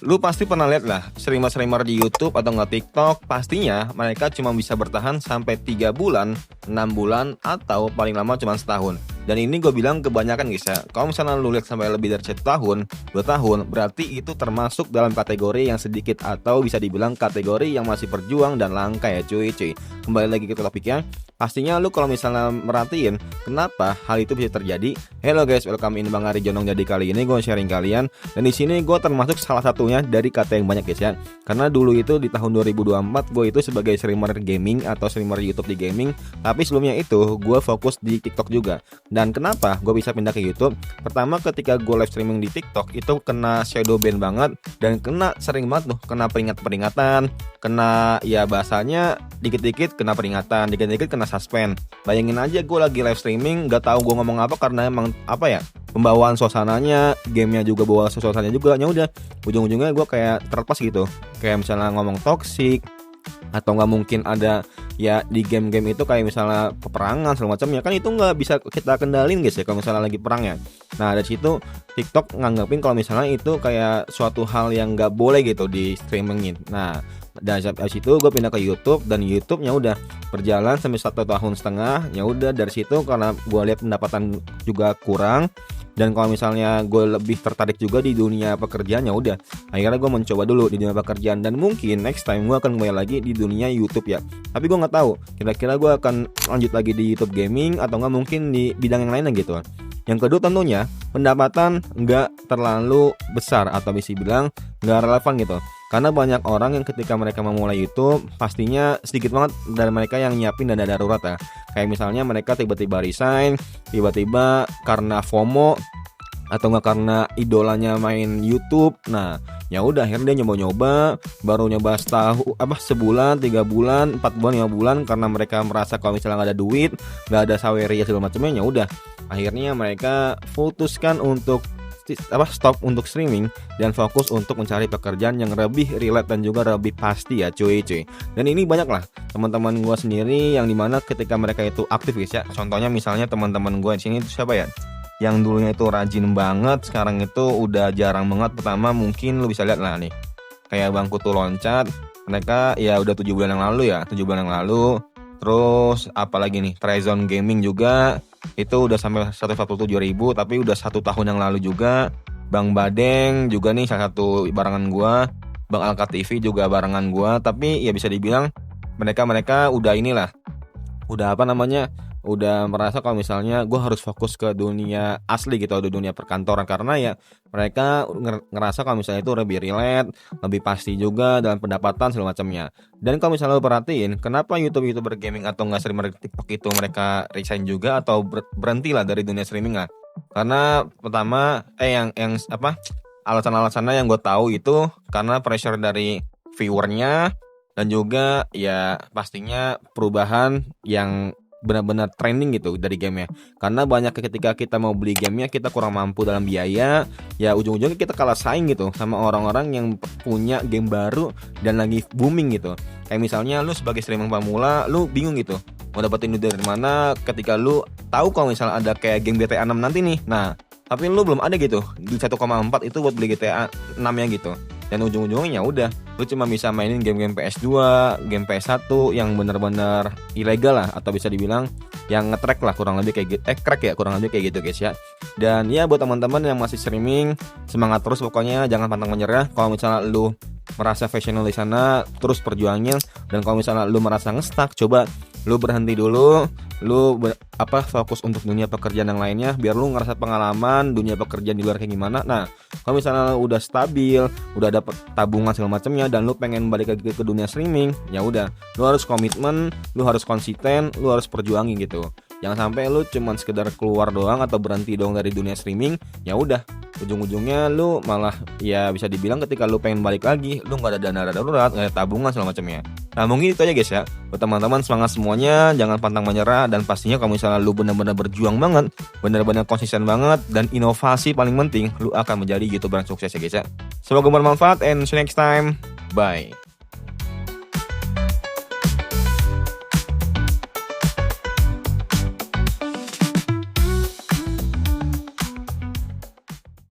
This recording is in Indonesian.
Lu pasti pernah lihat lah streamer-streamer di YouTube atau nggak TikTok, pastinya mereka cuma bisa bertahan sampai 3 bulan, 6 bulan, atau paling lama cuma setahun. Dan ini gue bilang kebanyakan guys ya. Kalau misalnya lu lihat sampai lebih dari 1 tahun, 2 tahun, berarti itu termasuk dalam kategori yang sedikit atau bisa dibilang kategori yang masih berjuang dan langka ya cuy. Kembali lagi ke topiknya. Pastinya lu kalau misalnya merhatiin kenapa hal itu bisa terjadi. Hello guys, welcome in Bang Ari Jonong. Jadi kali ini gue sharing kalian, dan di sini gue termasuk salah satunya dari kata yang banyak guys ya. Karena dulu itu di tahun 2024 gue itu sebagai streamer gaming atau streamer YouTube di gaming, tapi sebelumnya itu gue fokus di TikTok juga. Dan kenapa gue bisa pindah ke YouTube? Pertama, ketika gue live streaming di TikTok itu kena shadow ban banget, dan kena sering banget tuh, kena peringatan, kena ya bahasanya dikit-dikit kena peringatan, dikit-dikit kena suspend. Bayangin aja gue lagi live streaming gak tahu gue ngomong apa karena emang apa ya, pembawaan suasananya, gamenya juga bawa suasananya juga, ya udah ujung-ujungnya gue kayak terlepas gitu. Kayak misalnya ngomong toxic, atau nggak mungkin ada ya di game-game itu kayak misalnya peperangan segala macamnya, kan itu nggak bisa kita kendalin guys ya kalau misalnya lagi perang ya. Nah dari situ TikTok nganggapin kalau misalnya itu kayak suatu hal yang nggak boleh gitu di streamingin. Nah dari situ gue pindah ke YouTube, dan YouTube-nya udah berjalan sampai 1,5 tahun. Ya udah dari situ karena gue lihat pendapatan juga kurang, dan kalau misalnya gue lebih tertarik juga di dunia pekerjaan, ya udah akhirnya gue mencoba dulu di dunia pekerjaan, dan mungkin next time gue akan kembali lagi di dunia YouTube ya. Tapi gue nggak tahu kira-kira gue akan lanjut lagi di YouTube gaming atau nggak mungkin di bidang yang lainnya gitu. Yang kedua tentunya pendapatan nggak terlalu besar atau bisa bilang nggak relevan gitu. Karena banyak orang yang ketika mereka memulai YouTube, pastinya sedikit banget dari mereka yang nyiapin dana darurat ya. Kayak misalnya mereka tiba-tiba resign, tiba-tiba karena FOMO, atau nggak karena idolanya main YouTube. Nah ya udah akhirnya dia nyoba-nyoba, baru nyoba sebulan, 3 bulan, 4 bulan, 5 bulan, karena mereka merasa kalau misalnya nggak ada duit, nggak ada saweria segala macamnya, ya udah akhirnya mereka putuskan untuk stop untuk streaming dan fokus untuk mencari pekerjaan yang lebih relate dan juga lebih pasti ya cuy. Dan ini banyak lah teman-teman gue sendiri yang dimana ketika mereka itu aktif guys ya. Contohnya misalnya teman-teman gue di sini itu siapa ya, yang dulunya itu rajin banget, sekarang itu udah jarang banget. Pertama mungkin lu bisa lihat lah nih, kayak Bang Kutu Loncat, mereka ya udah 7 bulan yang lalu ya, 7 bulan yang lalu. Terus apalagi nih, Trezon Gaming juga itu udah sampai 147.000, tapi udah 1 tahun yang lalu juga. Bang Badeng juga nih salah satu barengan gua. Bang Alka TV juga barengan gua. Tapi ya bisa dibilang mereka udah inilah, udah udah merasa kalau misalnya gue harus fokus ke dunia asli gitu, di dunia perkantoran, karena ya mereka ngerasa kalau misalnya itu lebih relate, lebih pasti juga dalam pendapatan segala macamnya. Dan kalau misalnya lo perhatiin, kenapa YouTuber gaming atau nggak streamer TikTok itu mereka resign juga atau berhenti lah dari dunia streaming lah? Karena pertama alasan-alasannya yang gue tahu itu karena pressure dari viewernya, dan juga ya pastinya perubahan yang benar-benar trending gitu dari gamenya. Karena banyak ketika kita mau beli gamenya kita kurang mampu dalam biaya, ya ujung-ujungnya kita kalah saing gitu sama orang-orang yang punya game baru dan lagi booming gitu. Kayak misalnya lu sebagai streamer pemula, lu bingung gitu mau dapetin duit dari mana ketika lu tahu kalau misalnya ada kayak game GTA 6 nanti nih. Nah tapi lu belum ada gitu di 1,4 itu buat beli GTA 6 ya gitu. Dan ujung-ujungnya udah lu cuma bisa mainin game-game PS2, game PS1 yang benar-benar ilegal lah, atau bisa dibilang yang nge-track lah kurang lebih kayak gitu. Crack ya kurang lebih kayak gitu guys ya. Dan ya buat teman-teman yang masih streaming, semangat terus pokoknya, jangan pantang menyerah. Kalau misalnya lu merasa fashionable di sana, terus perjuangin. Dan kalau misalnya lu merasa nge-stuck, coba lu berhenti dulu, lu fokus untuk dunia pekerjaan yang lainnya, biar lu ngerasa pengalaman dunia pekerjaan di luar kayak gimana. Nah kalau misalnya udah stabil, udah dapet tabungan segala macamnya, dan lu pengen balik lagi ke dunia streaming, ya udah lu harus komitmen, lu harus konsisten, lu harus perjuangin gitu. Jangan sampai lu cuman sekedar keluar doang atau berhenti doang dari dunia streaming, ya udah ujung-ujungnya lu malah ya bisa dibilang ketika lu pengen balik lagi, lu nggak ada dana darurat, nggak ada tabungan segala macamnya. Nah mungkin itu aja guys ya. Buat teman-teman semangat semuanya, jangan pantang menyerah, dan pastinya kalau misalnya lu benar-benar berjuang banget, benar-benar konsisten banget, dan inovasi paling penting, lu akan menjadi YouTuber yang sukses ya guys ya. Semoga bermanfaat, and see you next time. Bye.